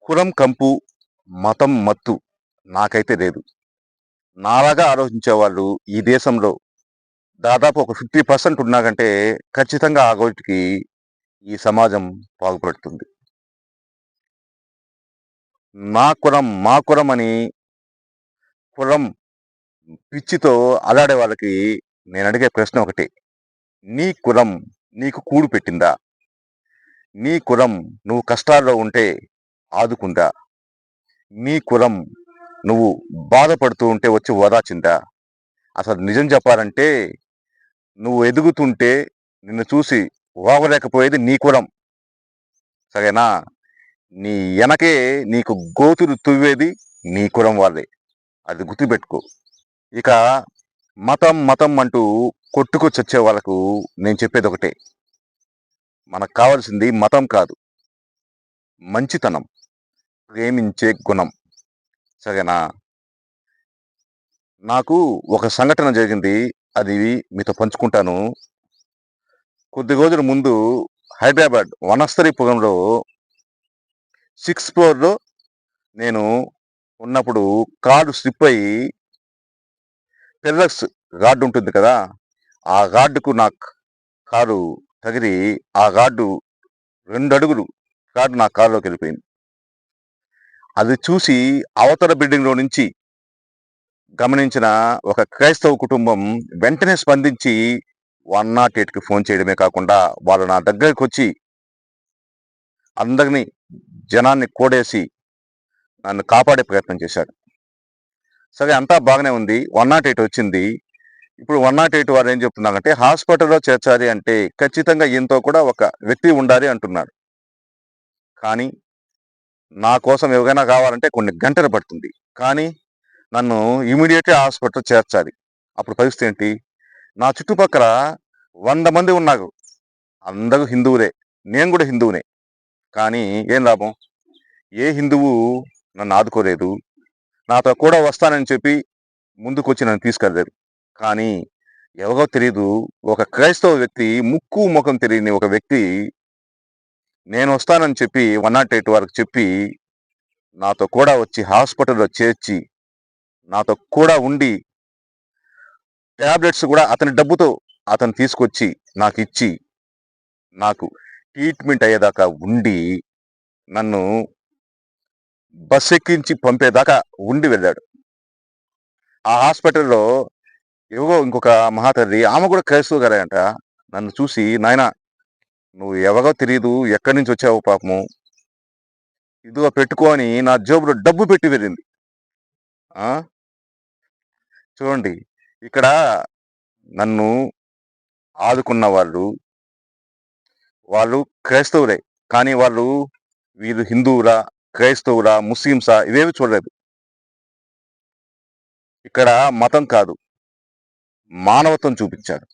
కులం కంపు, మతం మత్తు నాకైతే లేదు. నాలాగా ఆలోచించేవాళ్ళు ఈ దేశంలో దాదాపు ఒక 50% ఉన్నారంటే ఖచ్చితంగా ఆ గోటికి ఈ సమాజం బాగుపడుతుంది. నా కులం, మా కులం అని కులం పిచ్చితో అల్లాడే వాళ్ళకి నేనడిగే ప్రశ్న ఒకటే. నీ కులం నీకు కూడు పెట్టిందా? నీ కులం నువ్వు కష్టాల్లో ఉంటే ఆదుకుందా? నీ కులం నువ్వు బాధపడుతూ ఉంటే వచ్చి ఓదార్చిందా? అసలు నిజం చెప్పాలంటే నువ్వు ఎదుగుతుంటే నిన్ను చూసి ఓర్వలేకపోయేది నీ కులం. సరేనా? నీ ఎనకే నీకు గోతులు తువ్వేది నీ కులం వాళ్ళే. అది గుర్తుపెట్టుకో. ఇక మతం, మతం అంటూ కొట్టుకు చచ్చే వాళ్ళకు నేను చెప్పేదొకటే. మనకు కావాల్సింది మతం కాదు. మంచితనం, ప్రేమించే గుణం. సరేనా? నాకు ఒక సంఘటన జరిగింది. అది మీతో పంచుకుంటాను. కొద్ది రోజుల ముందు హైదరాబాద్ వనస్థలిపురంలో 6th ఫ్లోర్‌లో నేను ఉన్నప్పుడు కారు స్లిప్ అయ్యి పిల్లర్స్ గార్డ్ ఉంటుంది కదా! ఆ గార్డ్‌కు కారు తగిలి ఆ గార్డు 2 అడుగులు గార్డ్ నా కారులోకెళ్ళిపోయింది. అది చూసి అవతల బిల్డింగ్‌లో నుంచి గమనించిన ఒక క్రైస్తవ కుటుంబం వెంటనే స్పందించి 108కి ఫోన్ చేయడమే కాకుండా వాళ్ళు నా దగ్గరకొచ్చి అందరిని జనాన్ని కూడేసి నన్ను కాపాడే ప్రయత్నం చేశారు. సరే అంతా బాగానే ఉంది. 108 వచ్చింది. ఇప్పుడు 108 వారు ఏం చెప్తున్నారంటే హాస్పిటల్‌లో చేర్చాలి అంటే ఖచ్చితంగా ఈయనతో కూడా ఒక వ్యక్తి ఉండాలి అంటున్నారు. కానీ నా కోసం ఎవరైనా కావాలంటే కొన్ని గంటలు పడుతుంది. కానీ నన్ను ఇమ్మీడియేట్‌గా హాస్పిటల్‌లో చేర్చాలి. అప్పుడు పరిస్థితి ఏంటి? నా చుట్టుపక్కల 100 మంది ఉన్నారు. అందరూ హిందువులే. నేను కూడా హిందువునే. కానీ ఏం లాభం? ఏ హిందువు నన్ను ఆదుకోలేదు. నాతో కూడా వస్తానని చెప్పి ముందుకొచ్చి నన్ను తీసుకెళ్లారు. కానీ ఎవరో తెలీదు ఒక క్రైస్తవ వ్యక్తి, ముక్కు, ముఖం తెలియని ఒక వ్యక్తి నేనొస్తానని చెప్పి 108 వారికి చెప్పి, నాతో కూడా వచ్చి హాస్పిటల్‌లో చేర్చి, నాతో కూడా ఉండి, టాబ్లెట్స్ గూడా అతని డబ్బుతో అతను తీసుకొచ్చి నాకిచ్చి, నాకు ట్రీట్‌మెంట్ అయ్యేదాకా ఉండి, నన్ను బస్సెక్కించి పంపేదాకా ఉండి వెళ్ళాడు. ఆ హాస్పిటల్‌లో ఎవరో ఇంకొక మహాతల్లి ఆమె కూడా క్రైస్తవురాలే. నన్ను చూసి, "నాయనా నువ్వు ఎవరో తెలీదు. ఎక్కడి నుంచొచ్చావో పాపము. ఇదిగో పెట్టుకో" అని నా జేబులో డబ్బు పెట్టి వెళ్ళింది. ఆ! చూడండి. ఇక్కడ నన్ను ఆదుకున్న వాళ్ళు క్రైస్తవులే. కానీ వీళ్ళు హిందువులా? క్రైస్తవులా? ముస్లిమ్సా? ఇవేవి చూడలేదు. ఇక్కడ మతం కాదు. మానవత్వం చూపించారు.